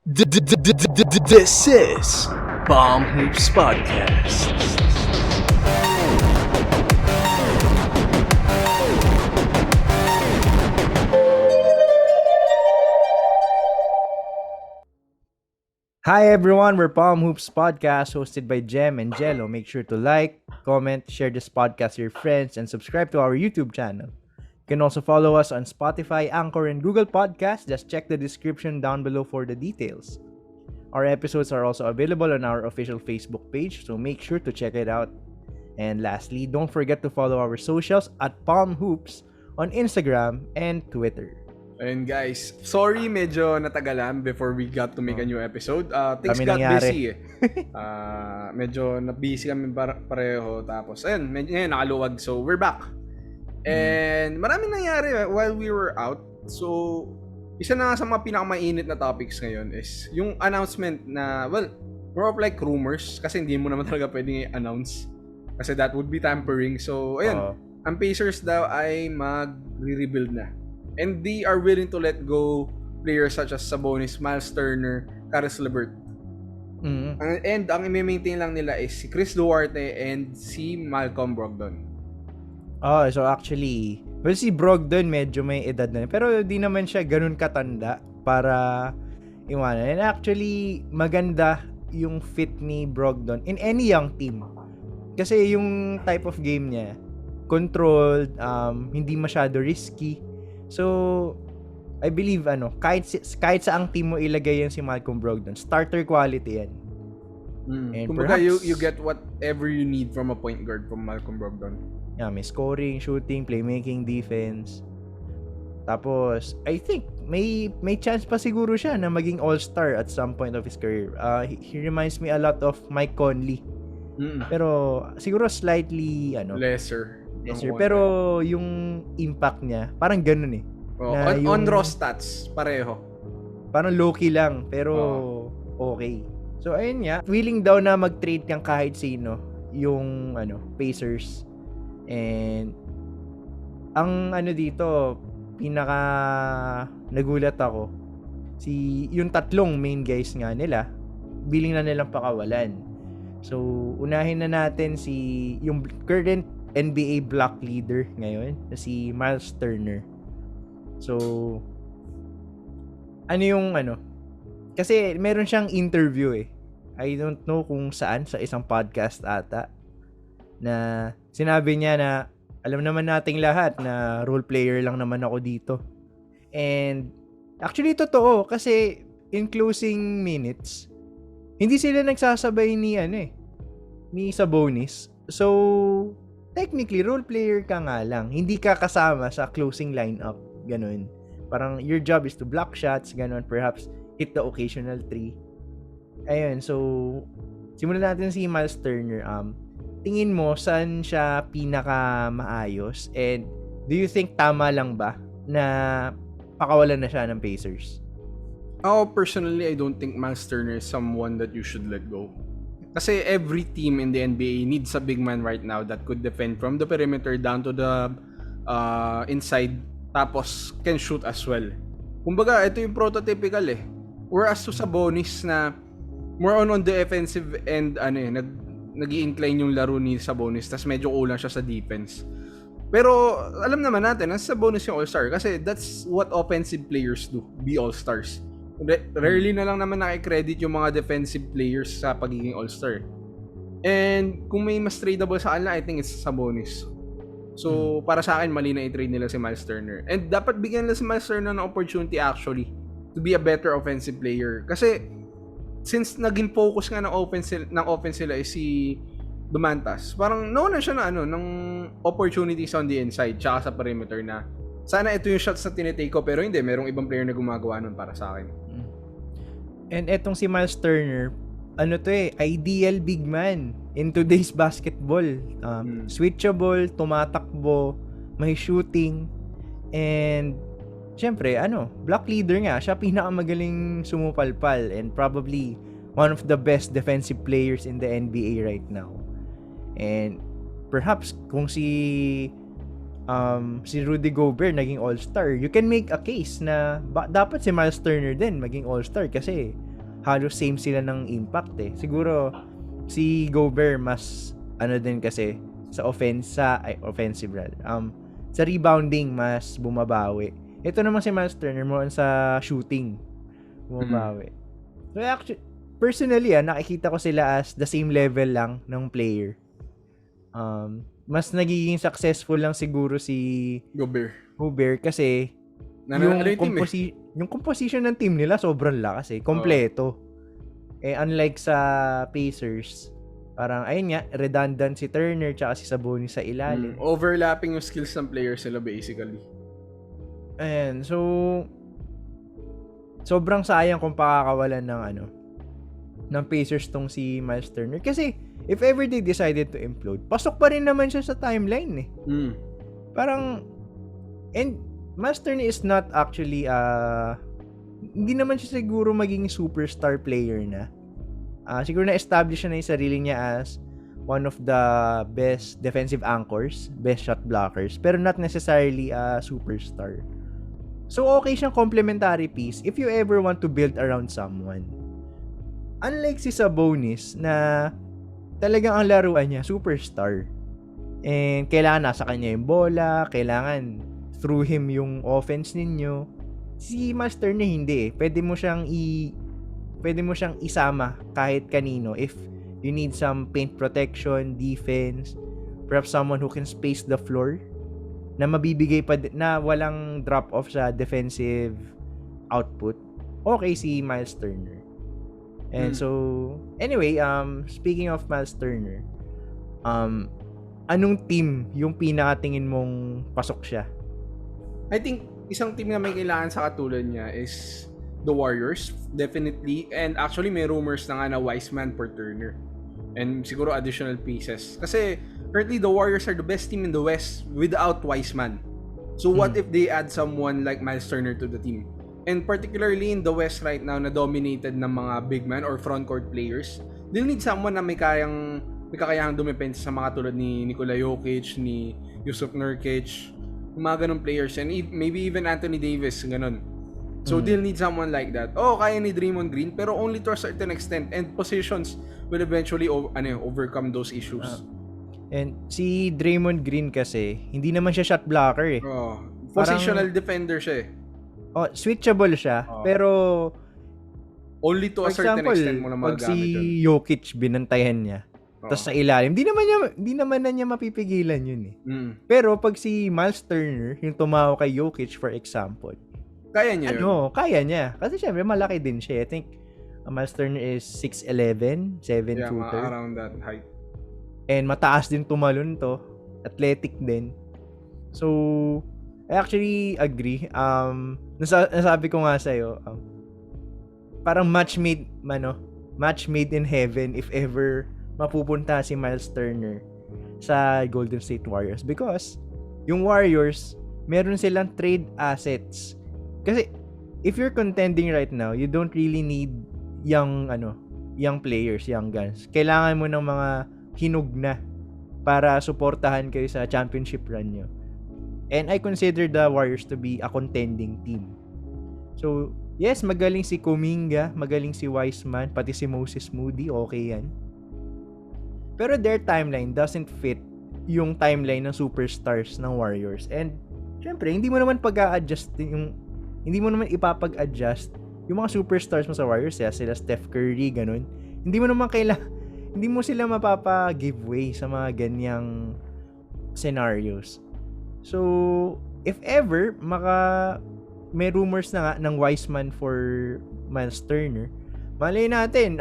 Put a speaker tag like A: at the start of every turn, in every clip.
A: This is Bomb Hoops Podcast.
B: Hi everyone, we're Palm Hoops Podcast hosted by Jem and Jello. Make sure to like, comment, share this podcast with your friends, and subscribe to our YouTube channel. You can also follow us on Spotify, Anchor, and Google Podcasts. Just check the description down below for the details. Our episodes are also available on our official Facebook page, so make sure to check it out. And lastly, don't forget to follow our socials at Palm Hoops on Instagram and Twitter.
C: Ayun guys, sorry medyo natagalan before we got to make a new episode. Things
B: Dami
C: got
B: nangyari.
C: busy eh. Medyo na-busy kami pareho. Tapos ayun, ngayon nakaluwag. So we're back. And maraming nangyari while we were out. So isa na sa mga pinakamainit na topics ngayon is yung announcement na, well, more of like rumors. Kasi hindi mo naman talaga pwedeng i-announce. Kasi that would be tampering. So ayun, ang Pacers daw ay mag-rebuild na. And they are willing to let go players such as Sabonis, Myles Turner, Caris LeVert. And ang i-maintain lang nila is si Chris Duarte and si Malcolm Brogdon.
B: So actually, well, si Brogdon medyo may edad na. Pero di naman siya ganun katanda para iwanan. And actually, maganda yung fit ni Brogdon in any young team. Kasi yung type of game niya, controlled, hindi masyado risky. So, I believe, kahit sa ang team mo ilagay yan si Malcolm Brogdon, starter quality yan.
C: And kumbaga, you get whatever you need from a point guard from Malcolm Brogdon.
B: Yeah, may scoring, shooting, playmaking, defense. Tapos, I think, may chance pa siguro siya na maging all-star at some point of his career. He reminds me a lot of Mike Conley. Pero, siguro slightly,
C: lesser.
B: Pero yung impact niya, parang ganun eh.
C: On raw stats, pareho.
B: Parang low-key lang, pero okay. So, ayun nga. Willing daw na mag-trade ng kahit sino yung Pacers. And ang dito, pinaka nagulat ako, yung tatlong main guys nga nila, billing na nilang pakawalan. So, unahin na natin yung current NBA block leader ngayon na si Myles Turner. So, kasi meron siyang interview eh. I don't know kung saan, sa isang podcast ata, na sinabi niya na alam naman nating lahat na role player lang naman ako dito. And actually totoo kasi in closing minutes, hindi sila nagsasabay ni Sabonis. So, technically, role player ka nga lang. Hindi ka kasama sa closing lineup. Ganun. Parang your job is to block shots. Ganun. Perhaps hit the occasional three. Ayun. So, simulan natin si Myles Turner. Tingin mo, saan siya pinaka maayos? And do you think tama lang ba na pakawalan na siya ng Pacers?
C: Personally, I don't think Myles Turner is someone that you should let go. Kasi every team in the NBA needs a big man right now that could defend from the perimeter down to the inside, tapos can shoot as well. Kumbaga, ito yung prototypical eh. Whereas to Sabonis na more on the offensive end, nag-i-incline yung laro ni Sabonis, tas medyo kulang siya sa defense. Pero alam naman natin, ang Sabonis yung all-star kasi that's what offensive players do, be all-stars. Rarely na lang naman nakikredit yung mga defensive players sa pagiging all-star. And kung may mas tradable sa kanila, I think it's Sabonis. So, para sa akin, mali na i-trade nila si Myles Turner. And dapat bigyan nila si Myles Turner ng opportunity actually to be a better offensive player. Kasi, since naging focus nga ng offense nila is si Domantas, parang nawalan siya ng opportunities on the inside tsaka sa perimeter na sana ito yung shots na tinitake ko, pero hindi, merong ibang player na gumagawa nun para sa akin.
B: And etong si Myles Turner, ideal big man in today's basketball. Switchable, tumatakbo, may shooting, and syempre, block leader nga, siya pinakamagaling sumupalpal and probably one of the best defensive players in the NBA right now. And perhaps kung si Rudy Gobert naging all-star, you can make a case na dapat si Myles Turner din maging all-star kasi halos same sila ng impact eh. Siguro si Gobert mas din kasi sa offensive rather. Sa rebounding mas bumabawi. Ito naman si Myles Turner mo sa shooting bumabawi. So actually personally nakikita ko sila as the same level lang ng player. Mas nagiging successful lang siguro si Gobert kasi yung composition ng team nila sobrang lakas eh. Kompleto. Unlike sa Pacers, parang ayun nga, redundant si Turner tsaka si Sabonis sa ilalim.
C: Overlapping yung skills ng players sila basically.
B: And so sobrang sayang kung pakakawalan ng Pacers tong si Myles Turner kasi if ever they decided to implode, pasok pa rin naman siya sa timeline eh. Parang and Myles Turner is not actually hindi naman siya siguro maging superstar player na. Siguro na-establish na yung sarili niya as one of the best defensive anchors, best shot blockers, pero not necessarily a superstar. So okay siyang complementary piece if you ever want to build around someone. Unlike si Sabonis na talagang ang laruan niya superstar. And kailangan nasa kanya yung bola, kailangan through him yung offense ninyo. Si Myles Turner hindi eh. Pwede mo siyang isama kahit kanino if you need some paint protection, defense, perhaps someone who can space the floor na mabibigay pa na walang drop off sa defensive output. Okay si Myles Turner. And so anyway, speaking of Myles Turner, anong team yung pinakatingin mong pasok siya?
C: I think isang team na may kailangan sa katulad niya is the Warriors, definitely. And actually may rumors na nga na Wiseman for Turner. And siguro additional pieces. Kasi currently the Warriors are the best team in the West without Wiseman. So what if they add someone like Myles Turner to the team? And particularly in the West right now na dominated ng mga big man or frontcourt players, they'll need someone na may kakayahang dumepensa sa mga tulad ni Nikola Jokic, ni Yusuf Nurkic, mga ganun players, and maybe even Anthony Davis, ganun. So they'll need someone like that. Kaya ni Draymond Green, pero only to a certain extent, and positions will eventually overcome those issues.
B: And si Draymond Green kasi, hindi naman siya shot blocker eh.
C: Positional defender siya eh.
B: Switchable siya, pero
C: only to a certain extent mo na magagamit.
B: Pag si Jokic binantayan niya, tapos sa ilalim, hindi naman na niya mapipigilan yun eh. Pero pag si Myles Turner, yung tumawa kay Jokic for example,
C: kaya niya yun.
B: Kaya niya. Kasi syempre malaki din siya. I think Myles Turner is 6'11", 7-footer.
C: Yeah, around that height.
B: And mataas din tumalon to. Athletic din. So, I actually agree. Nasabi ko nga sa'yo, parang match made in heaven if ever mapupunta si Myles Turner sa Golden State Warriors. Because, yung Warriors, meron silang trade assets. Kasi, if you're contending right now, you don't really need young players, young guns. Kailangan mo ng mga hinug na para suportahan kayo sa championship run nyo. And I consider the Warriors to be a contending team. So, yes, magaling si Kuminga, magaling si Wiseman, pati si Moses Moody, okay yan. Pero their timeline doesn't fit yung timeline ng superstars ng Warriors. And, syempre, hindi mo naman ipapag-adjust yung mga superstars mo sa Warriors, sila Steph Curry, ganun. Hindi mo sila mapapa-giveaway sa mga ganyang scenarios. So, if ever, may rumors na nga ng Wiseman for Myles Turner, malay natin,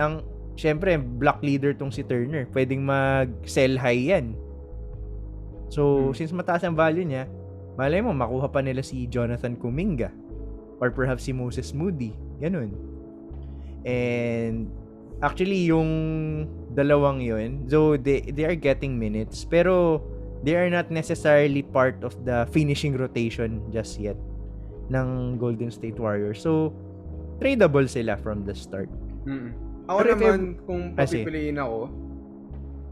B: syempre, block leader tong si Turner. Pwedeng mag-sell high yan. So, since mataas ang value niya, malay mo, makuha pa nila si Jonathan Kuminga. Or perhaps si Moses Moody. Ganun. And, actually, yung dalawang yun, so they are getting minutes, pero they are not necessarily part of the finishing rotation just yet ng Golden State Warriors. So, tradable sila from the start.
C: Ako naman, kung papipiliin ako,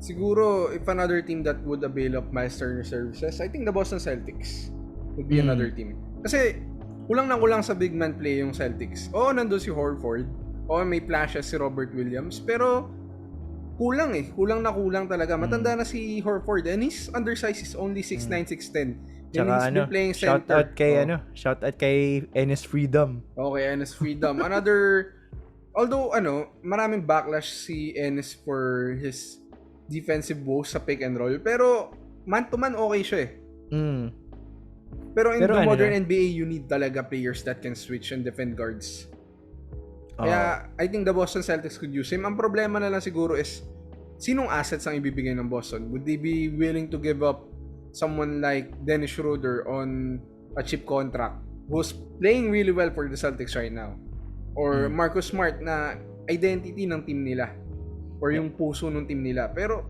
C: siguro, if another team that would avail of Myles Turner services, I think the Boston Celtics would be another team. Kasi, kulang sa big man play yung Celtics. Nandun si Horford. may flashes si Robert Williams, pero kulang kulang talaga. Matanda na si Horford and he's undersized, he's only 6'9", 6'10". And
B: Tsaka
C: he's been playing center.
B: Shout out kay Enes Freedom.
C: Okay, Enes Freedom. Although maraming backlash si Enes for his defensive woes sa pick and roll, pero man to man okay siya Pero in the modern NBA, you need talaga players that can switch and defend guards. Kaya I think the Boston Celtics could use him. Ang problema na lang siguro is sinong assets ang ibibigay ng Boston? Would they be willing to give up someone like Dennis Schroeder on a cheap contract who's playing really well for the Celtics right now? Or Marcus Smart na identity ng team nila or yung puso ng team nila. Pero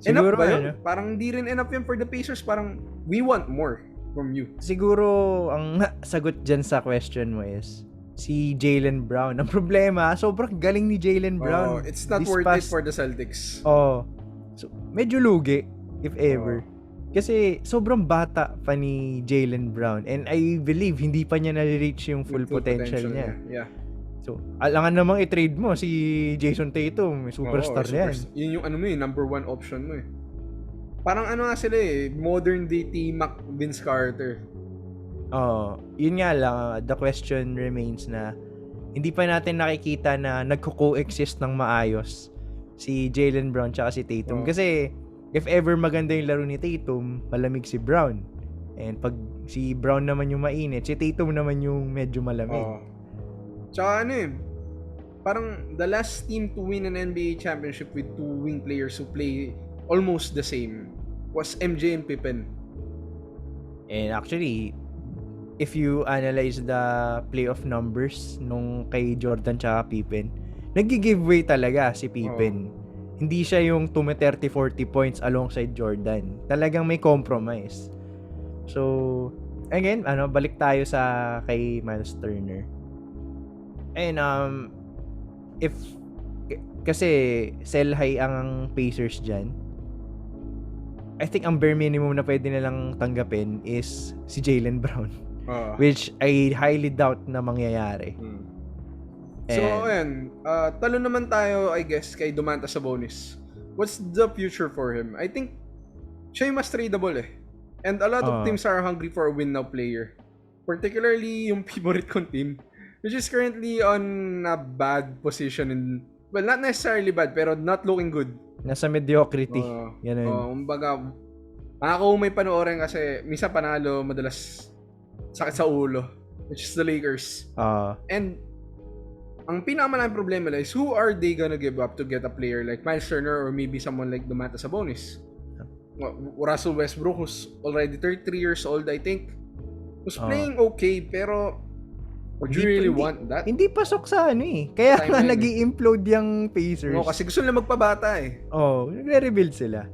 C: siguro, enough ba yun? Parang hindi rin enough yun for the Pacers. Parang we want more from you.
B: Siguro ang sagot dyan sa question mo is si Jaylen Brown. Ang problema, sobrang galing ni Jaylen Brown.
C: It's not worth it for the Celtics.
B: So, medyo lugi, if ever. Kasi sobrang bata pa ni Jaylen Brown. And I believe hindi pa niya na-reach yung full potential niya.
C: Yeah.
B: So, alangan namang i-trade mo si Jason Tatum. Superstar yan.
C: Yun yung number one option mo Parang nga sila modern day T-Mac Vince Carter.
B: Yun nga lang, the question remains na hindi pa natin nakikita na nagko-coexist ng maayos si Jaylen Brown tsaka si Tatum. Kasi if ever maganda yung laro ni Tatum, malamig si Brown. And pag si Brown naman yung mainit, si Tatum naman yung medyo malamig.
C: Tsaka parang the last team to win an NBA championship with two wing players who play almost the same was MJ and Pippen.
B: And actually, if you analyze the playoff numbers nung kay Jordan tsaka Pippen, nag-giveaway talaga si Pippen. Hindi siya yung 30-40 points alongside Jordan. Talagang may compromise. So, again, balik tayo sa kay Myles Turner. And kasi sell high ang Pacers dyan, I think ang bare minimum na pwede nilang tanggapin is si Jaylen Brown. Which I highly doubt na mangyayari.
C: So, ayan. Talo naman tayo, I guess, kay Domantas Sabonis. What's the future for him? I think siya yung mas tradable And a lot of teams are hungry for a win now player. Particularly yung favorite kong team, which is currently on a bad position. Well, not necessarily bad, pero not looking good.
B: Nasa mediocrity. Yan yun.
C: Kumbaga, ako may panoorin kasi misa panalo, madalas sakit sa ulo, which is the Lakers. And ang pinakamalaking problema is who are they gonna give up to get a player like Myles Turner or maybe someone like Domantas Sabonis? Russell Westbrook, who's already 33 years old, I think, was playing okay, pero would you really want that?
B: Hindi pasok sa Kaya nga nag-i-implode yung Pacers.
C: Kasi gusto nila magpabata
B: nagre-rebuild sila.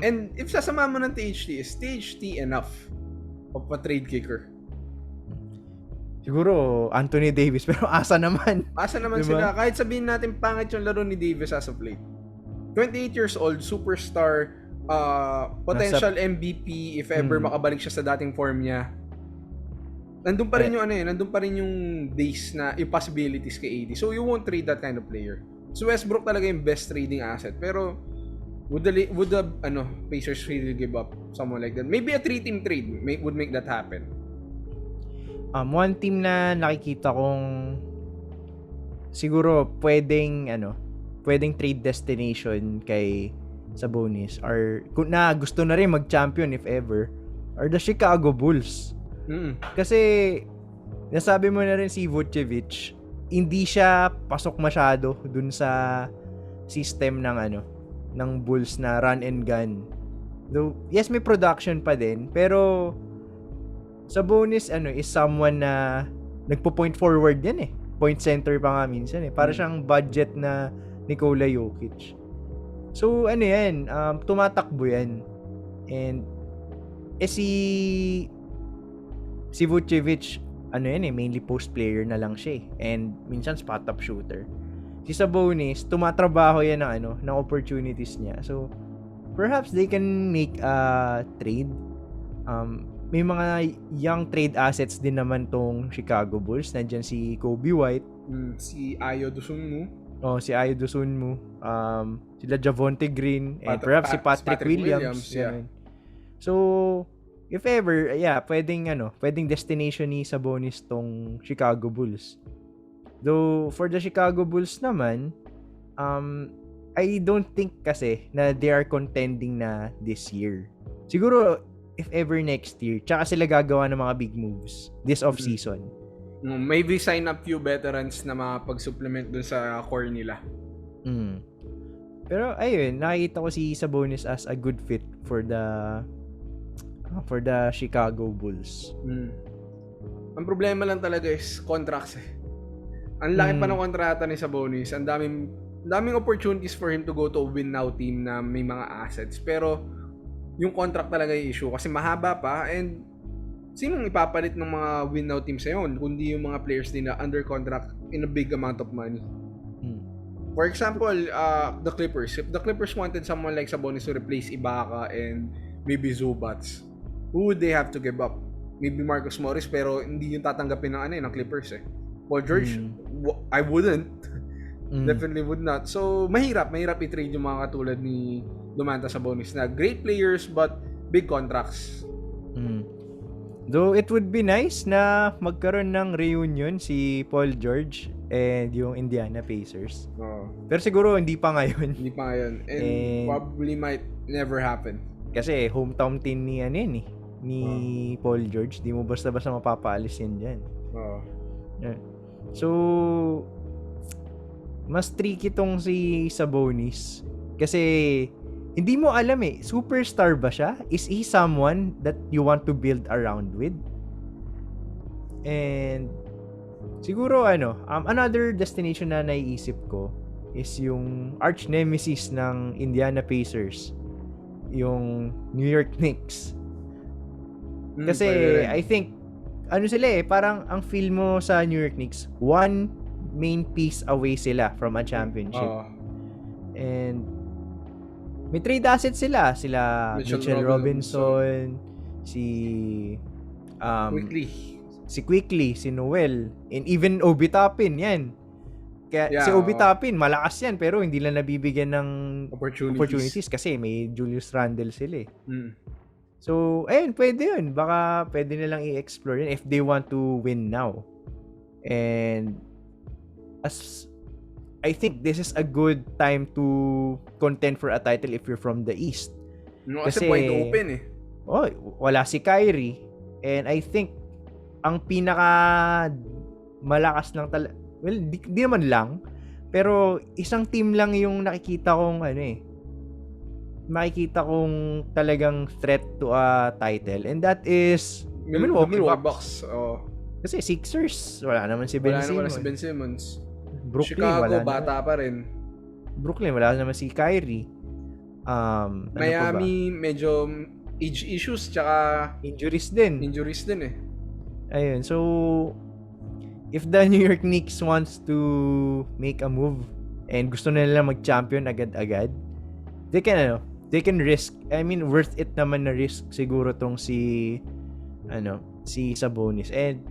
C: And if sasama mo ng THT, is THT enough of a trade kicker?
B: Siguro Anthony Davis, pero asa naman diba?
C: Sila. Kahit sabihin natin pangit yung laro ni Davis as of late. 28 years old, superstar, potential MVP if ever makabalik siya sa dating form niya. Nandun pa rin yung nandun pa rin yung days na impossibilities kay AD. So you won't trade that kind of player. So Westbrook talaga yung best trading asset. Pero would the Pacers really give up someone like that? Maybe a 3-team trade would make that happen.
B: One team na nakikita kong siguro pwedeng trade destination kay Sabonis or kung na gusto na rin mag-champion if ever are the Chicago Bulls. Kasi nasabi mo na rin si Vucevic, hindi siya pasok masyado dun sa system ng Bulls na run and gun. Though yes, may production pa din, pero Sabonis is someone na nagpo-point forward yan point center pa nga minsan para siyang budget na Nikola Jokic. So yan, tumatakbo yan. And si Vucevic mainly post player na lang siya and minsan spot up shooter. Si Sabonis tumatrabaho yan ng opportunities niya. So perhaps they can make a trade. May mga young trade assets din naman tong Chicago Bulls. Nandiyan si Kobe White,
C: Si Ayo Dosunmu.
B: Si Ayo Dosunmu. Sila Javonte Green. And perhaps si Patrick Williams.
C: Yeah.
B: So, if ever, pwedeng destination ni Sabonis tong Chicago Bulls. Though, for the Chicago Bulls naman, I don't think kasi na they are contending na this year. Siguro, if ever next year, tsaka sila gagawa ng mga big moves this off-season.
C: Maybe sign up few veterans na makapag-supplement dun sa core nila.
B: Pero ayun, nakikita ko si Sabonis as a good fit for the Chicago Bulls.
C: Ang problema lang talaga is contracts eh. Ang laki pa ng kontrata ni Sabonis. Ang daming opportunities for him to go to a win now team na may mga assets. Pero yung contract talaga yung issue kasi mahaba pa, and sinong ipapalit ng mga win now teams ngayon kundi yung mga players din na under contract in a big amount of money. For example, the Clippers. If the Clippers wanted someone like Sabonis to replace Ibaka and maybe Zubats, who would they have to give up? Maybe Marcus Morris, pero hindi yung tatanggapin ng Clippers eh. Paul George, I wouldn't. Definitely would not. So, mahirap i-trade yung mga katulad ni Domantas Sabonis na great players but big contracts.
B: Though it would be nice na magkaroon ng reunion si Paul George and yung Indiana Pacers. Pero siguro hindi pa ngayon.
C: And probably might never happen.
B: Kasi hometown team ni ni Paul George. Di mo basta-basta mapapaalis yan dyan. So, mas tricky tong si Sabonis. Kasi hindi mo alam superstar ba siya? Is he someone that you want to build around with? And siguro another destination na naiisip ko is yung arch nemesis ng Indiana Pacers, yung New York Knicks. Kasi I think sila parang ang feel mo sa New York Knicks, one main piece away sila from a championship. And may trade assets sila Mitchell Robinson, si Quickly, si Noel, and even Obi Toppin, yan. Kaya si Obi Toppin, malakas yan, pero hindi lang nabibigyan ng opportunities kasi may Julius Randle sila So, ayun, pwede yun. Baka pwede nilang i-explore yun if they want to win now. And as I think this is a good time to contend for a title if you're from the East.
C: Kasi wide open
B: wala si Kyrie. And I think ang pinaka malakas lang well, di naman lang, pero isang team lang yung nakikita kong makikita kong talagang threat to a title, and that is Milwaukee Bucks. Kasi Sixers, wala naman si Ben
C: Simmons.
B: Brooklyn,
C: Chicago, bata pa rin.
B: Brooklyn, wala naman si Kyrie.
C: Miami, medyo age issues, tsaka
B: injuries din
C: Ayun,
B: so if the New York Knicks wants to make a move and gusto nila mag-champion agad-agad, they can risk. I mean, worth it naman na risk siguro tong si Sabonis. And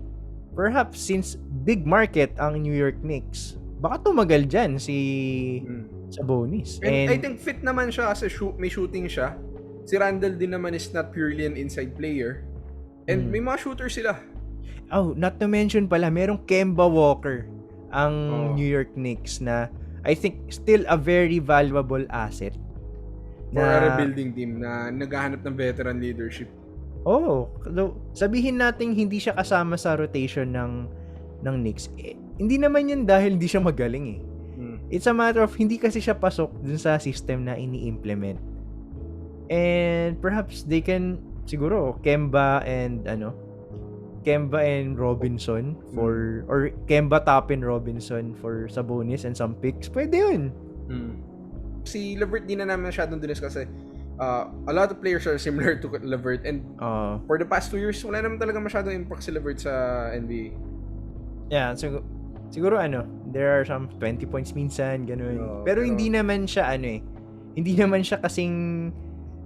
B: perhaps since big market ang New York Knicks, baka tumagal dyan si Sabonis.
C: And I think fit naman siya kasi may shooting siya. Si Randall din naman is not purely an inside player. And may mga shooters sila.
B: Not to mention pala, merong Kemba Walker ang New York Knicks na I think still a very valuable asset.
C: For a rebuilding team na naghahanap ng veteran leadership.
B: Sabihin natin hindi siya kasama sa rotation ng Knicks. Hindi naman yun dahil hindi siya magaling It's a matter of hindi kasi siya pasok dun sa system na ini-implement. And perhaps they can siguro Kemba and Robinson or Kemba Toppin Robinson for Sabonis and some picks. Pwede yun.
C: Si LeVert din na namin masyadong dinis kasi a lot of players are similar to LeVert, and for the past 2 years wala naman talaga masyadong impact si LeVert sa NBA.
B: Yeah, so siguro there are some 20 points minsan ganun. Pero hindi naman siya hindi naman siya kasing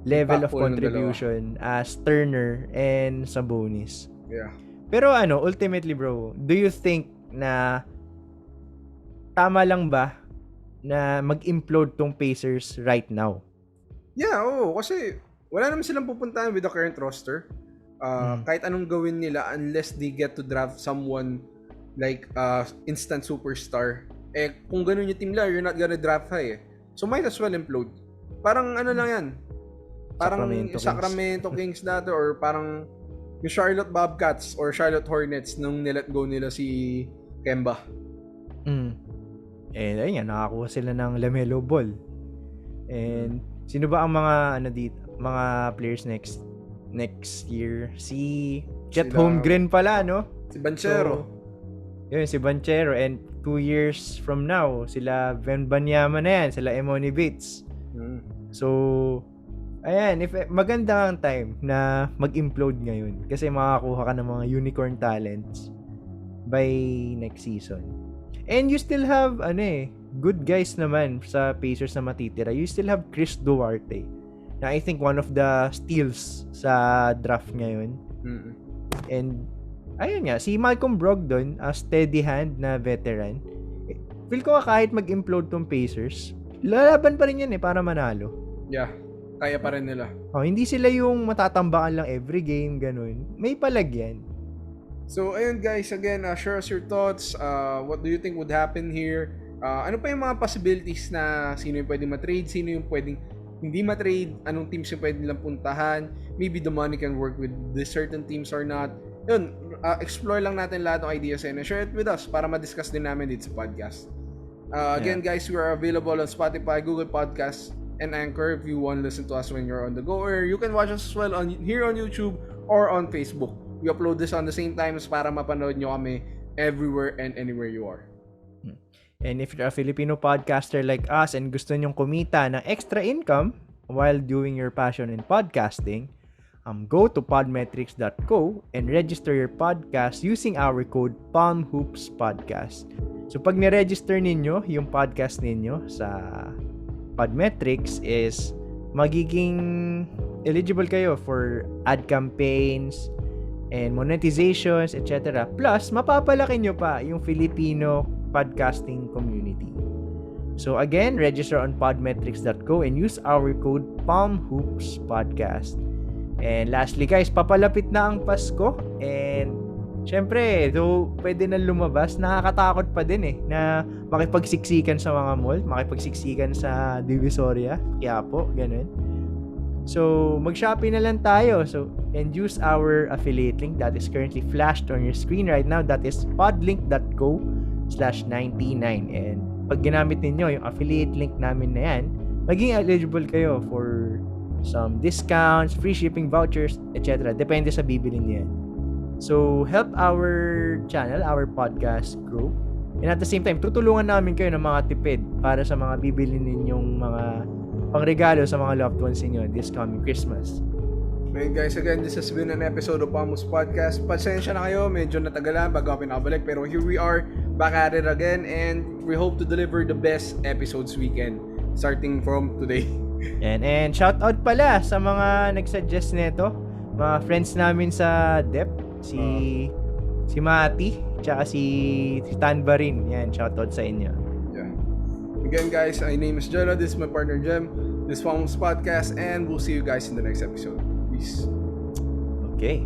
B: level of contribution as Turner and Sabonis.
C: Yeah.
B: Pero ultimately bro, do you think na tama lang ba na mag-implode tong Pacers right now?
C: Yeah, kasi wala naman silang pupuntahan with the current roster. Kahit anong gawin nila unless they get to draft someone like instant superstar. Kung ganun yung team nila, you're not gonna draft high. So might as well implode. Parang ano lang yan. Parang Sacramento Kings dati or parang yung Charlotte Bobcats or Charlotte Hornets nung nilet go nila si Kemba.
B: And ayun nga, nakakuha sila ng LaMelo Ball. And sino ba ang mga mga players next year? Si Chet Holmgren pala, no?
C: Si Banchero.
B: So, yun, si Banchero. And 2 years from now, sila Wembanyama na yan, sila Emoni Bates. So, ayan, maganda ang time na mag-implode ngayon kasi makakuha ka ng mga unicorn talents by next season. And you still have good guys naman sa Pacers na matitira. You still have Chris Duarte na I think one of the steals sa draft ngayon. And ayun nga, si Malcolm Brogdon, a steady hand na veteran. Feel ko kahit mag-implode tong Pacers, lalaban pa rin yan para manalo.
C: Yeah, kaya pa rin nila.
B: Hindi sila yung matatambakan lang every game, ganun. May palagyan.
C: So, ayun guys, again, share us your thoughts. What do you think would happen here? Ano pa yung mga possibilities na sino yung pwedeng matrade, sino yung pwedeng hindi matrade, anong teams yung pwedeng nilang puntahan, maybe the money can work with these certain teams or not. Yun, explore lang natin lahat ng ideas and share it with us para ma-discuss din namin dito sa podcast. Again guys, we are available on Spotify, Google Podcasts, and Anchor if you want to listen to us when you're on the go, or you can watch us as well here on YouTube or on Facebook. We upload this on the same times para mapanood nyo kami everywhere and anywhere you are.
B: And if you're a Filipino podcaster like us and gusto nyong kumita ng extra income while doing your passion in podcasting, go to podmetrics.co and register your podcast using our code PalmHoopsPodcast. So pag ni-register ninyo yung podcast ninyo sa Podmetrics is magiging eligible kayo for ad campaigns and monetizations, etc. Plus, mapapalaki nyo pa yung Filipino podcasting community. So again, register on podmetrics.co and use our code PalmHoopsPodcast. And lastly guys, papalapit na ang Pasko and syempre, though pwede na lumabas, nakakatakot pa din na makipagsiksikan sa mga mall, makipagsiksikan sa Divisoria, Quiapo, ganun. So, mag-Shopee na lang tayo. So, and use our affiliate link that is currently flashed on your screen right now. That is podlink.co/99. And pag ginamit ninyo yung affiliate link namin na yan, maging eligible kayo for some discounts, free shipping vouchers, etc. Depende sa bibili niyo yan. So, help our channel, our podcast grow. And at the same time, tutulungan namin kayo ng mga tipid para sa mga bibili ninyong mga pangregalo sa mga loved ones niyo this coming Christmas.
C: Okay guys, again, this has been an episode of Palmos Podcast. Pasensya na kayo, medyo natagalan bago ako pinakabalik, pero here we are, back at it again, and we hope to deliver the best episodes we can, starting from today.
B: And shout out pala sa mga nag-suggest nito, mga friends namin sa Dep, si Mati, tsaka si Tanbarin. Yan, shout out sa inyo.
C: Yeah. Again guys, my name is Jello, this is my partner Jem, this is Palmos Podcast, and we'll see you guys in the next episode. Peace.
B: Okay.